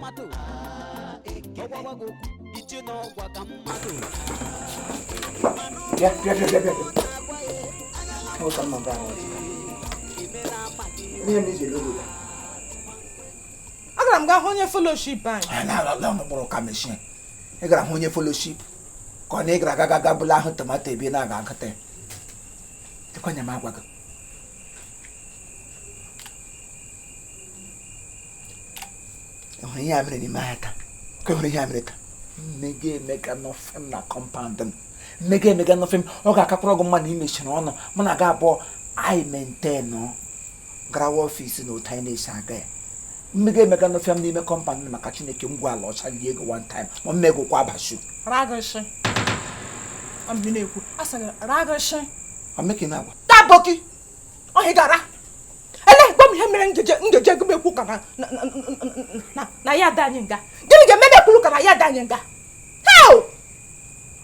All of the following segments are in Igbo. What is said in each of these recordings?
mmadụ ọgwagwago ije n'ọgwa ka mmadụ bịa ụka mma bịa ihe n'ije logo agara m gaa hụ onye fellowship anyị na-ala mkpụrụ ka mechie ị gara hụ onye fellowship ka ọ na ị gara aga bụla ahụ tomato ebe na-aga nkịta ịkwanye m agwa gị hụrụ ihe a mere n'ime ahịa taa ka hụrụ ihe a mere taa mmega emega nọfem na kọmpaụnd mmega emega nọfem ọ ga-akakwara ọgụ mma na imechiri ọnụ mụ na ga abụọ anyị mentenụ garawa ọfisi na otu anyị na-esi aga ya mmega emega nọfem n'ime kọmpaụnd maka Chineke m gwa ala ọcha lie ego one time ma mmegokwa abashu ragashi ambi na-ekwu asaghị ragashi ameke na agwa taboki ọhị gara ele gwa m ihe mere njeje gụmekwu ka na ya da anyị nga gịnị ga-eme ekwuru ka na ya da anyị nga heo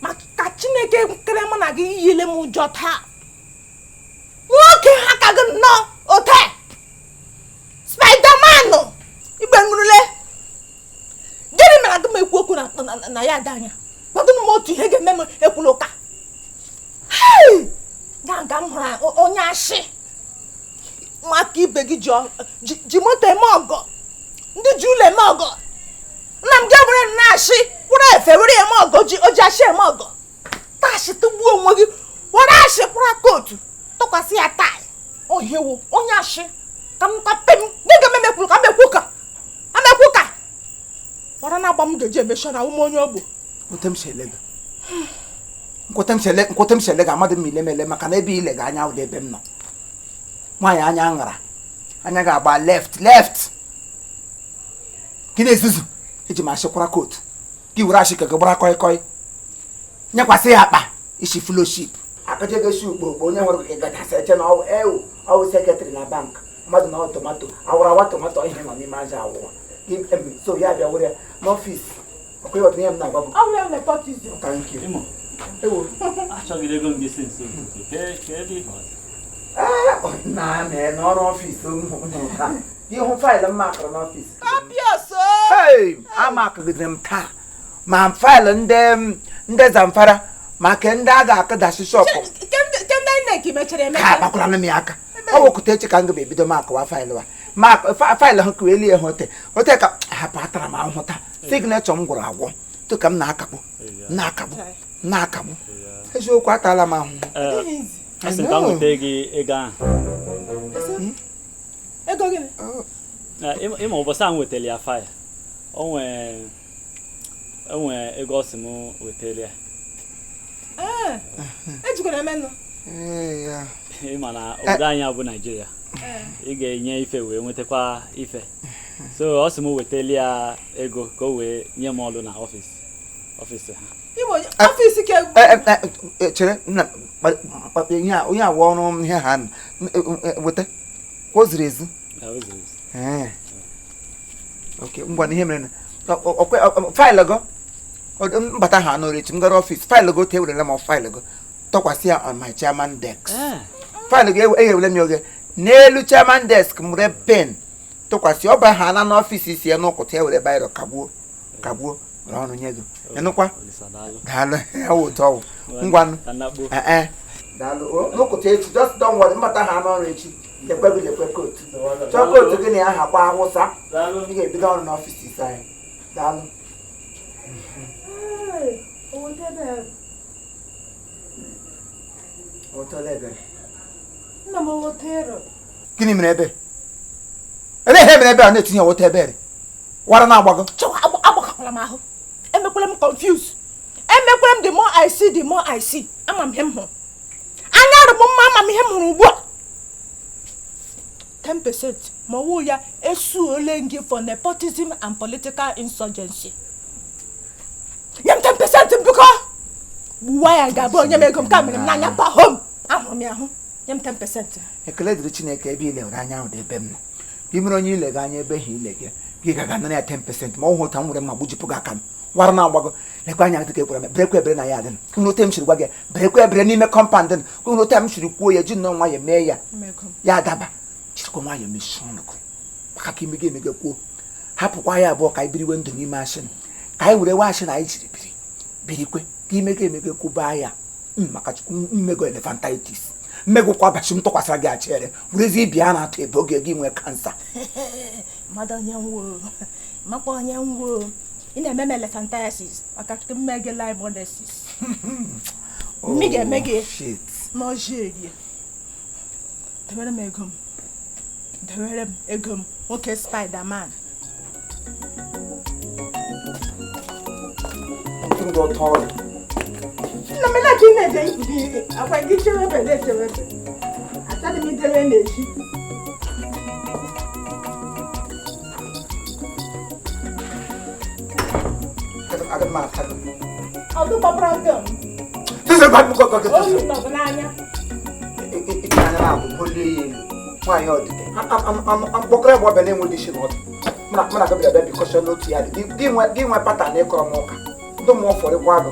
maka Chineke kere mụ na gị yile m ụjọ taa nwoke ha ka gị nnọọ ote Spiderman igbe nrule gịnị mere agụ m ekwu okwu na ya da anya gwadụnụ m otu ihe ga-eme m ekwuru ụka ga m hụrụ onye ashị maka ibe gị ji moto eme ọgọ ndị ji ụlọ eme ọgọ nna m ga-ewere na-ashị were efe were eme ọgọ oji ashị eme ọgọ taashị tụgbuo onwe gị were ashị kwara kootu tụkwasị ya tai ohewo onye ashị ka m kapem gị ga-eme mekwuru ka amekwu ka wara na-agba m ga-eji emesha na ụmụ onye ogbo nkwete m sele ga amadụ m ile mele maka na ebe ile ga anya ụdị ebe m nọ nwaanyị anya ngara anya ga-agba left gị na-ezuzu eji m ashịkwara kootu gị were ashị ka gị gbara kọị nyekwasị ya akpa isi fellowship akajegesi ugbo onye nwere ka gachasị eche na ọwụ sekretrị na bank mmadụ na tomato awụrawa tomato ihe nọ n'ime aja awụwa so ya bịa were n'ọfịs ọkwa ọdụ ihe m na-agwa bụ thank you n'ọrụ ọfịs ịhụ faịlụ m makara n'ọfịs amakagidere m taa ma faịlụ ndị Zamfara maka ndị a ga-akụdachi shọpụ ka agbakwara m ya aka ọ wụkụta echi ka m ga ebido m akọwa faịlụ faịlụ ha kụwa elie ha ote ka hapụ atara m ahụta signechọ m gwụrụ agwọ tụ ka m na-akagbu eziokwu atala m ahụ ịma ụbọchị ahụ wetara ya faya enwe ego ọsị m wetara ya ịma na obodo anyị bụ Naịjirịa ị ga-enye ife wee nwetakwa ife so ọ sị m wetara ya ego ka o wee nye m ọrụ na ọfịs ha chere onye awa ọrụ ihe ha weta o ziri ezi ngwa na ihe mere faịlụ gị mbata ha n'ọrụ echi m gara ọfịs faịlụ gị otu ewerela m faịlụ gị tọkwasị ya on my chairman desk faịlụ gị eghewere m ya oge n'elu chairman desk m were pen tụkwasị ọba ha na n'ọfịs isi ya n'ụkwụta ya were baịro kagbuo were ọrụ nye gị enụkwa daalụ ya wụ ụtọ ọwụ ngwanụ daalụ n'ụkwụta echi just don't worry mbata ha n'ọrụ echi lekwe kootu chọọ kootu gị na ya ha kwa Awụsa ị ga-ebido ọrụ n'ọfịs isi anyị daalụ gịnị mere ebe ihe mere ebe a na-etinye wota ebere wara na-agbago agbakakwala m ahụ emekwala m confuse emekwala m the more I see ama m ihe m hụrụ anya arụ m mma ama m ihe m hụrụ ugbu a 10% ma ọwụ ya esuole gị for nepotism and political insurgency nye m 10% biko gbuwa ya ga-abụ onye m ego m ka mere m n'anya bahom ahụrụ m ya ahụ nye m 10%. ekele dịrị Chineke ebe ilegara anya ụdị ebe m nọ gị mere onye ilega anya ebe ha ilege gị gaga nara ya 10% ma ọ hụ ụta m nwere mma gbujipụ gị aka m wara na-agbago lekwa anya dịka ekwere m berekwa ebere na ya adịnụ kwunote m siri gwa gị berekwa ebere n'ime kọmpand n kwunote m siri kwuo ya ji nnọọ nwa ya mee ya adaba chirikwa nwa ya mesi ọnụ maka ka imege kwuo hapụkwa ya abụọ ka anyị biriwe ndụ n'ime asịn ka anyị were wa asịn anyị jiri birikwe ka imego emego kwụba ya maka chukwu mmego elephantitis mmegokwa abachi m tụkwasịra gị achere werezi bịa na-atụ ebe oge gị nwee kansa mmadụ onye nwo makwa onye nwo ị na-eme m elephantiasis maka chukwu mmege limonesis mmi ga-eme gị n'ọjị eri dewere m ego m nwoke Spider-Man na mena ki na de akwa gi chere be ata de mi dere na eji ada ma ta Aldo paprangam sese ba mu ko o ni to nanya ikanya na bu bole yelu wa yo de am pokre bo be na enwe dishi no mana ga be because no ti ya gi nwe pattern e kro mo ka ndo mo fore kwa do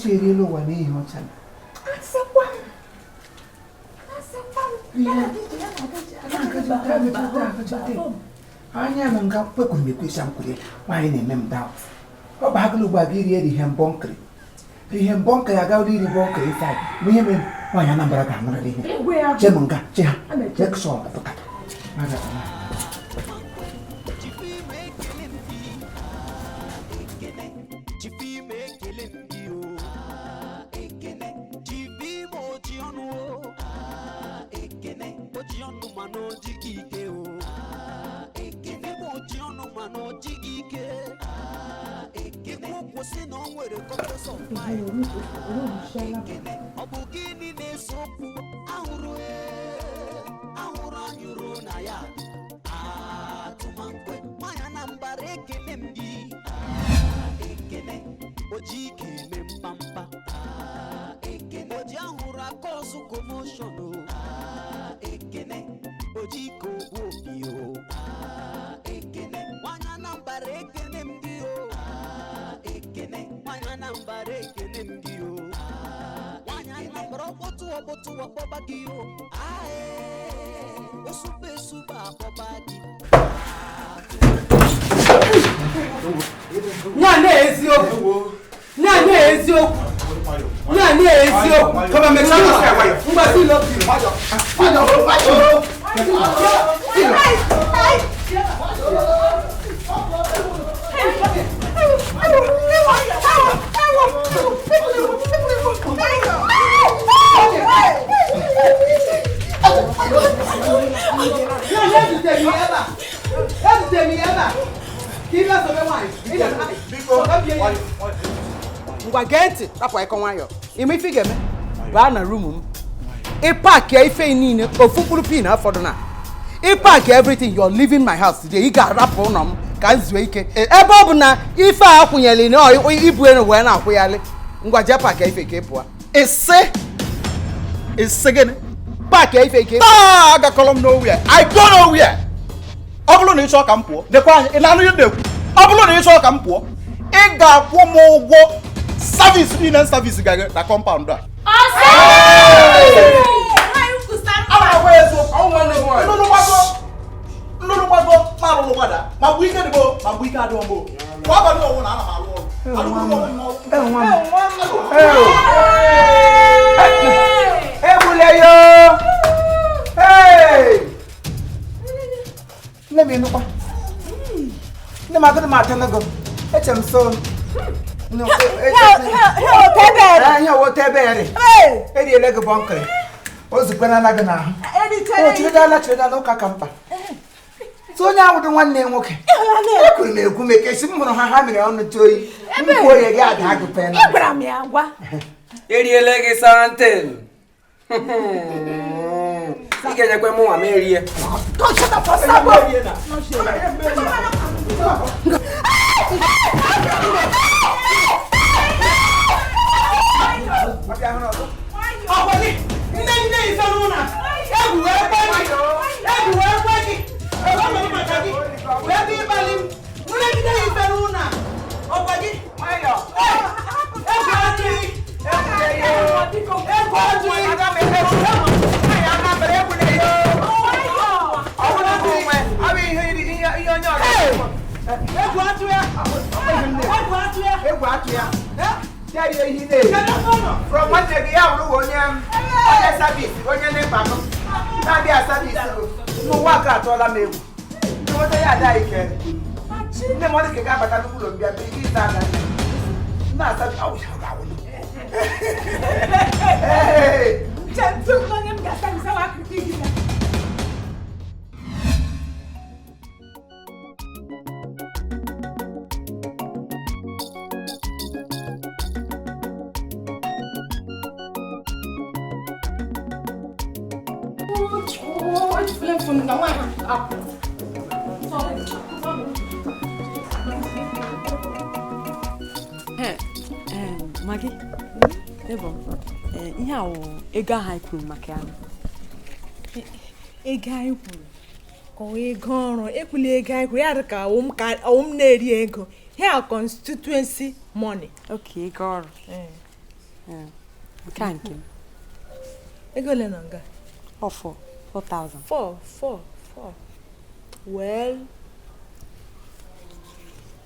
Serielo wane hiyo sana. Asakwa. Anya nanga pe ko me kwisa mkure. Why na mem doubt. O ba glu gba bi ri ri hem bonkre. Ri hem bonkre ya ga ri bonkre inside. Mu yeme Nwanyi Anambra ga ngara ri. Je munga, je ha. Je kso ka to ka. Aga. Come on, make sure Ngwagenti tapo ekonwayo imi fige me ba na room m e park ya ife niile ofukuru pin afodo na e park everything you're leaving my house today you got rap on am ka nzue ike ebe ọ bụ na ife akwunyele na ibu enu we na akwuyale ngwaje park ya ife ke pụa ese gene park ya ife ke ga column nowhere I go nowhere ọ bụrụ na ịchọ ka m pụọ dekwa anyị ị na-anụ ihe na-ekwu ọ bụrụ na ịchọ ka m pụọ ị ga kwụ m ụgwọ service niile service ga na compound a. Nnụnụ gbago ma alụlụ gbada ma bụ ike dịbo ma bụ ike adịghị mgbo kwa abalị ọnwụ na ana m alụ ọrụ egbule yo nne m ịnụkwa nne m agụdị m atanago eche m so ihe owote ebe eri eriele gị bọnkịrị o zukwenala gị n'ahụ o chiredala ụka ka mkpa so onye ahụ dị nwanne ya nwoke ekwuru m ekwu m ekesi m hụrụ ha mere ọnụ too oyi nkwu onye gị ada gị pena eriele gị santen ị ga-enyekwe m nwa m erie from one day ya wuru onye service onye nepa no na bia service no wa ka tola mewu ni wo ya da ike nne mo ke ga bata n'ụlọ mbia bi ki ta ga na sa awu sha ga wo Chantu ngem ga sa sa wa kriti gina. Maggie, Therefor, ihe a wụ ego ahụ anyị kwuru maka ya. Ego anyị kwuru ka ọ ego ọrụ ekwula ego anyị kwuru ya dị ka ọwụm na-eri ego here constituency money. Okay, ego ọrụ. Nke a nke m. Ego ole na nga? 4,000. 4. Well.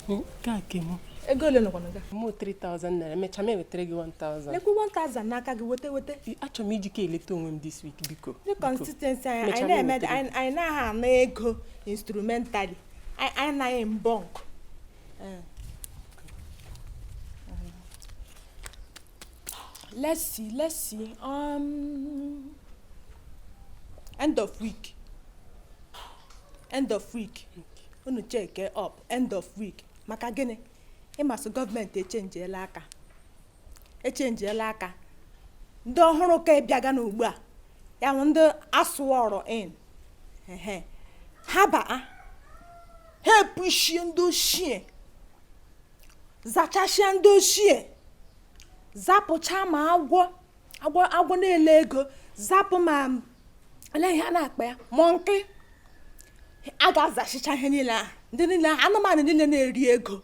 Nke a nke m. Ego ole nọkwa na nga? Mo 3,000 naira emecha m ewetere gị 1,000. Lekwu 1,000 n'aka gị wete. Achọrọ m iji ka eleta onwe m this week biko. The consistency anyị na-eme anyị na-aha ana ego instrumentally anyị na in bulk. Let's see. End of week. Unu check up end of week. Maka gịnị? Ịmasị gọọmenti echenjiela aka. Ndị ọhụrụ ka bịaga n'ugbu a. Ya bụ ndị asụọrọ in. Ha baa. Ha epushie ndị ochie. Zachashie ndị ochie. Zapụcha ma agwọ na-ele ego. Zapụ ma ele ihe a na-akpa ya. Monkey. A ga-azachicha ihe niile a. Ndị niile anụmanụ niile na-eri ego.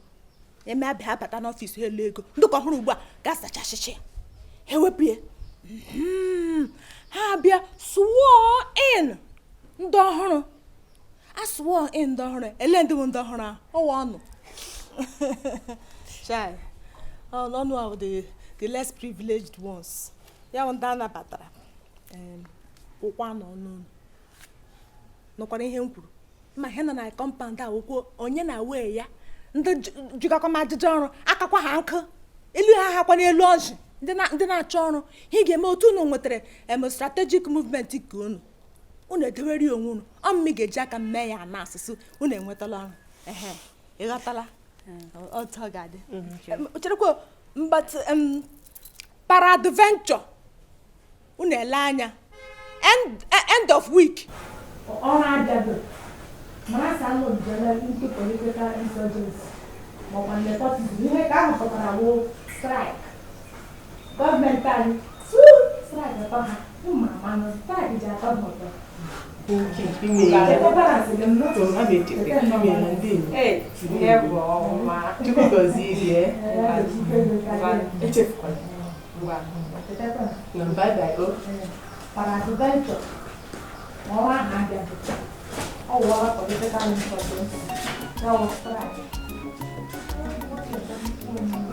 Eme abịa bata n'ọfịs ha elu ego. Ndị ka ọhụrụ ugbu a ga-azachachichi. Ha ewepụ ha bịa swore in ndị ọhụrụ. A swore in ndị ọhụrụ. Ele ndị bụ ndị ọhụrụ ahụ. Ọwa ọnụ. Chai. Ọnụ ahụ the less privileged ones. Ya bụ ndị a nabatara. Ụkwa n'ọnụ. Nọkwara ihe m kwuru. Ma ihe nọ na compound a okwu onye na-awe ya. Ndị jikọkọ ma ajụjụ ọrụ akakwa ha nkụ. Elu ha hakwa n'elu ọjị. Ndị na-achọ ọrụ. Ị ga-eme otu unu nwetara strategic movement ka unu edewere onwe unu. Ọmụmị ga-eji aka mee ya na asụsụ unu enwetala ọrụ. Ịghọtala? Otu ọ ga-adị. Cherekwa mgbat paradventure unu ele anya end of week. Ọrụ abịago. Mara salụ njele nke political insurgency maọkwa nepotism ihe ka ahụ pụtara bụ strike. Gọọmenti anyị strike atọ ha ụmụ amanụ strike ji atọ n'ụtọ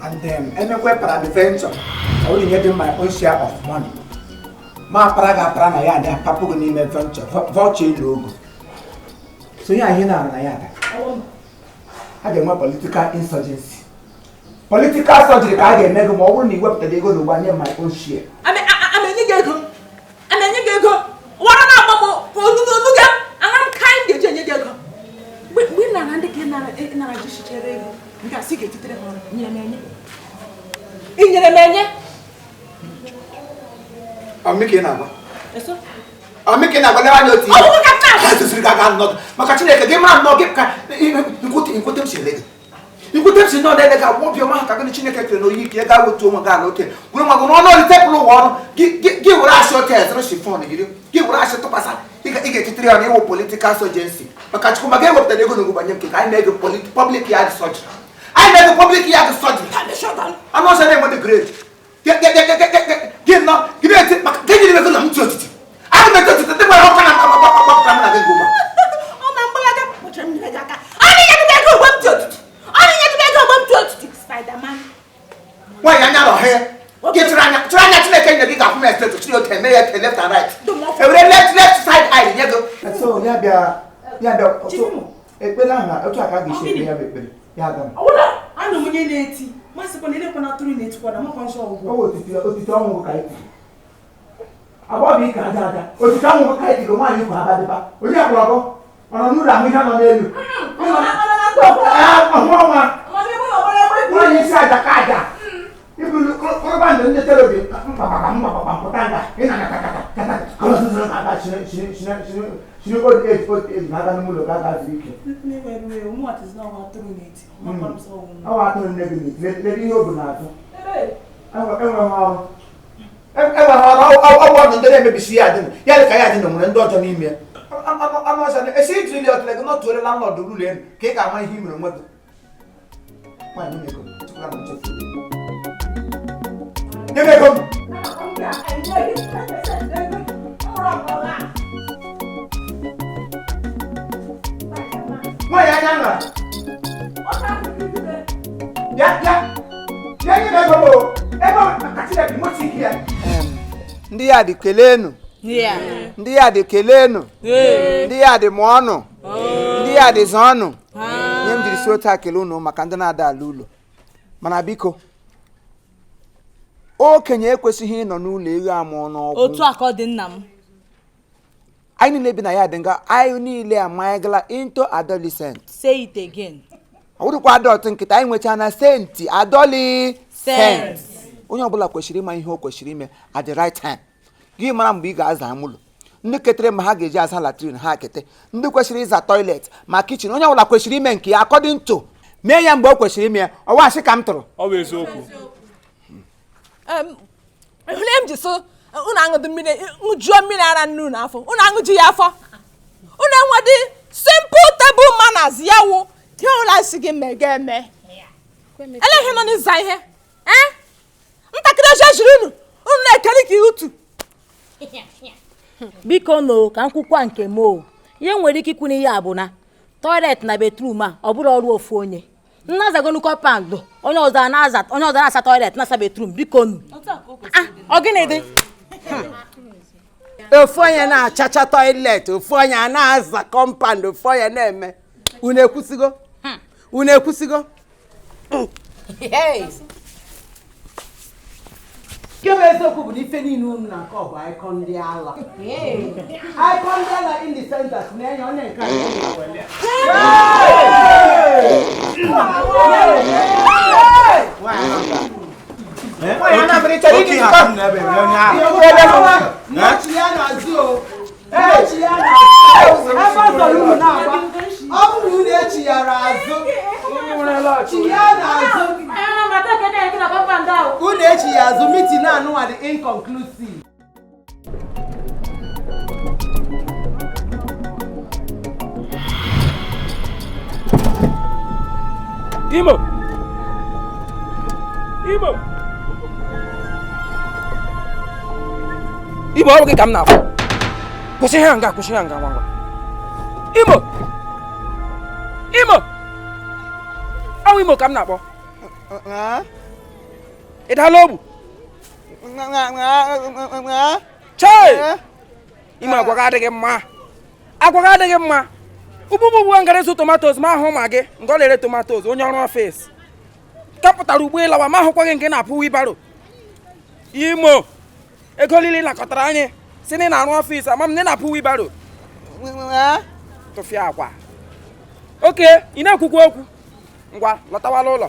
And anywhere para adventure, I only get my own share of money. Ma praga prana ya da papu ni me venture voucher logo. So ya hina na ya da. I get more political insurgency. Political surgery ka get mega mo wo ni wepta dey go no one my own share. I mean you get go. What na mama onu ga anam kind dey je get go. We na nde ke na just chere ego. Nga si get titre ho nyere menye. I'm making a go. Eso? I'm making a go never know ti. Oh, we can I just regard not. Makachine ke man no get ka. You them she leg. You go them she no dey ga won bi o ma ka ni chine ke no yi ke ga wo to mo ga no ke. We ma go no the table one. Give ura short test no chiffon ni. Give ura short to pasa. Ige titre on e political surgency. Makachiku ma ge wo tede go no go banyem ke. I make public yard surgery. I make public yard surgery. I'm not saying what the grade. Get no. Give it. Get it. I'm too. I'm not going to the way. Spider-Man. Why are you not here? Get trying to make a big government to left and right. Left side eye. So, Ano mwenye neti. Masi kwa nile kuna turu neti kwa na mwansho ugo. Oh, otitamu ngo kaiti. Abo bi ka dada. Otitamu ngo kaiti lo mwa yuko abade ba. Oji akwago. Ona nura mi na no nelu. Mama. Mama ni sa kaja. Ibu ko ba ndo telo bi. Papa potanga. Ina na kata. Ko so na Shino go age na ga mulo ga ga zike. Me wewe what is now what turu neti. Mama so. Awa to negi le bi ho bu na to. Awa ndere me bisi ya din. Ya le ka ya din no ndo ojo ni me. Ama sa e si trilli ot le no to le landlord rule en. Ke ka ma hi mo mo. Ma ni me ko. Tukla mo chefu. Ni me ko. Ma ya nyanga. Ndị ya dị kelenu. Ndị ya dị kelenu. Ndị ya dị mọnụ. Ndị ya dị zọnụ. Nye m jiri si otu akele unu maka ndị na-ada ala ụlọ. Mana biko, okenye ekwesịghị ịnọ n'ụlọ ego amụọ n'ọgwụ. Otu aka dị nna m. Anyị niile bi na ya dị nga, anyị niile amanyegala into adolescent. Say it again. Awụdịkwa adult nkịta anyị nwecha na senti adolescent. Onye ọbụla kwesịrị ịma ihe o kwesịrị ime at the right time. Gị mara mgbe ị ga-aza amụlụ. Ndị ketere ma ha ga-eji aza latrin ha kete. Ndị kwesịrị ịza toilet ma kitchen. Onye ọbụla kwesịrị ime nke ya according to mee ya mgbe o kwesịrị ime ya. Ọwa asị ka m tụrụ. Ọ bụ eziokwu. Ihune m ji so unu aṅụdị mmiri ṅụjuo mmiri ara nnu n'afọ. Unu aṅụji ya afọ. Unu enwedị simple table manners ya wụ. Ihe ụlọ isi gị mege eme. Eleghị nọ n'ịza ihe. Ntakịrị ọjọọ jiri unu na-ekeri ka utu. Biko no ka nkwukwa nke mo. Ihe nwere ike ikwu n'ihe abụ na toilet na bedroom a ọ bụrụ ọrụ ofu onye. Nnazagonu compound onye ọzọ na-asa toilet na-asa bedroom biko nu. Ọ gịnị dị? Ofu onye na-achacha toilet, ofu onye na-aza compound, ofu onye na-eme. Unu ekwusigo? Unu ekwusigo? Kebe eziokwu bụ na ife niile unu na-akọ bụ icon ndị ala. Icon ndị ala in the center na-enye onye nke anyị na-ewele. Nwanyi Anambra chọrọ iji zụta. Nwachi ya na-azụ o. Echi ya na-azụ. Ebe ọ zọrọ unu na-agba. Ọ bụrụ unu echighara azụ. Chi ya na-azụ. Unu echi ya azụ meeting anụnwa dị inconclusive. Imo. Imo. Imo, ọ bụ gị ka m na-afụ. Kwụsị ha nga ngwa ngwa. Imo. Imo. Ọ Imo ka m na-akpọ. Ị dala ogbu? Chee! Imo agwaga adịghị mma. Agwaga adịghị mma. Ugbugbu ngara ịzụ tomatos ma ahụ ma gị nga ọ lere tomatos onye ọrụ ọfịs. Kapụtara ugbo ịlawa ma ahụkwa gị nke na-apụ wibaro. Imo. Ego lili nakọtara anyị si na ị na-arụ ọfịs ama m na ị na-apụ wibaro. Tụfịa akwa. Oke, ị na-ekwukwa okwu. Ngwa, lọtawala ụlọ.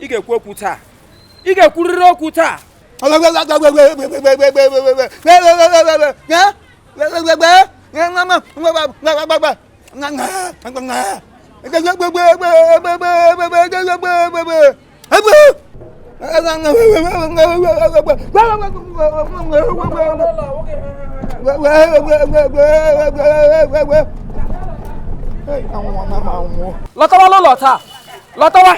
Ị ga-ekwu okwu taa. Ị ga-ekwurịrị okwu taa. Lọtawala ụlọ taa. Lọtawa.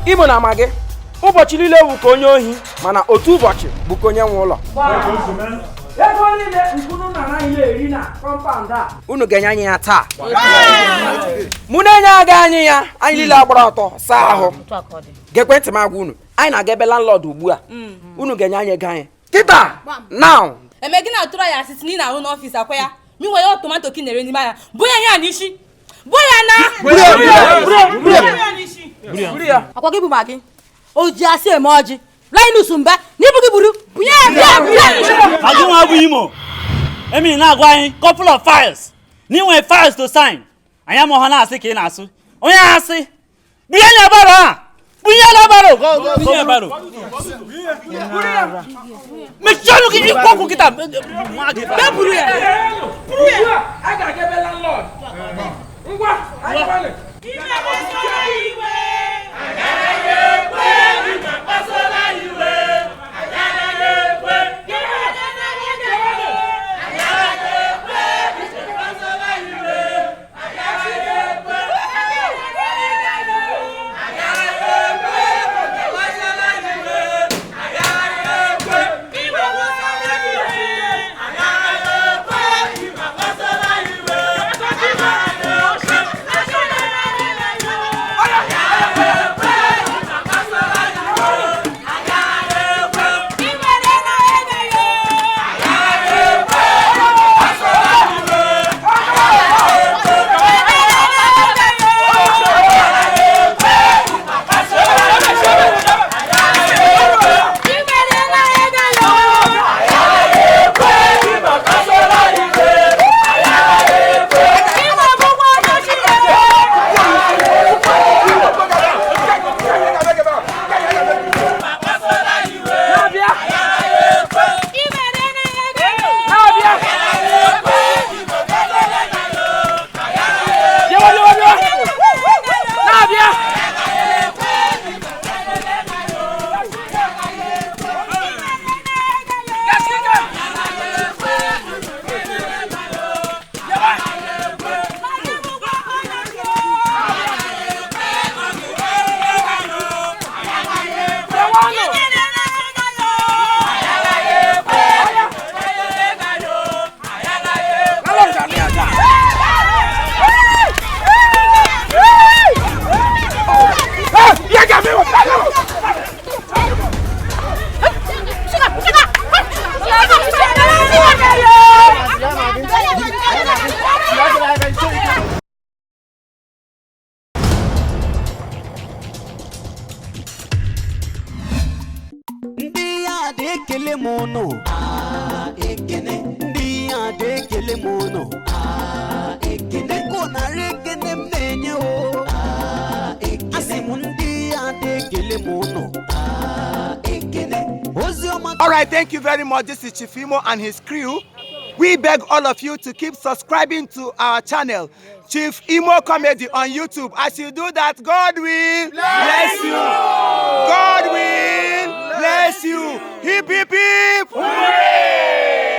Imo na ama gị ụbọchị niile bụ ka onye ohi mana otu ụbọchị bụ ka onye nwe ụlọ. Unu ga-enye anyị ya taa. Mụ na-enye aga anyị ya anyị niile agbara ọtọ saa ahụ. Ga-ekwentị m agwa unu anyị na-aga ebe landlord ugbu a. Unu ga-enye anyị ego anyị kịta now. Emegị na-atụrụ ya asịsị n'ị na-ahụ n'ọfịs akwa ya mi nwe ya tomato ki nere n'ime ya boya ya n'isi boya na buria akwa gị bụ magi oji asị eme ọjị Linus mba n'ibu gị buru buya agụ nwa bụ Imo emi na-agwa anyị couple of files n'inwe files to sign anya m ọha na-asị ka ị na-asụ onye asị bunye na baro a bunye na baro bunye baro mechanu ki ikwu kita be buru ya aga ga be landlord ngwa anyị bale ekele mono ekene ndị ade ekele mono ekene ko na rekene mnenye o asimu ndị ade ekele mono ekene. All right, thank you very much. This is Chief Imo and his crew. We beg all of you to keep subscribing to our channel, Chief Imo Comedy on YouTube. As you do that, God will bless you. God will bless you. Hip, hip, hip. Hooray!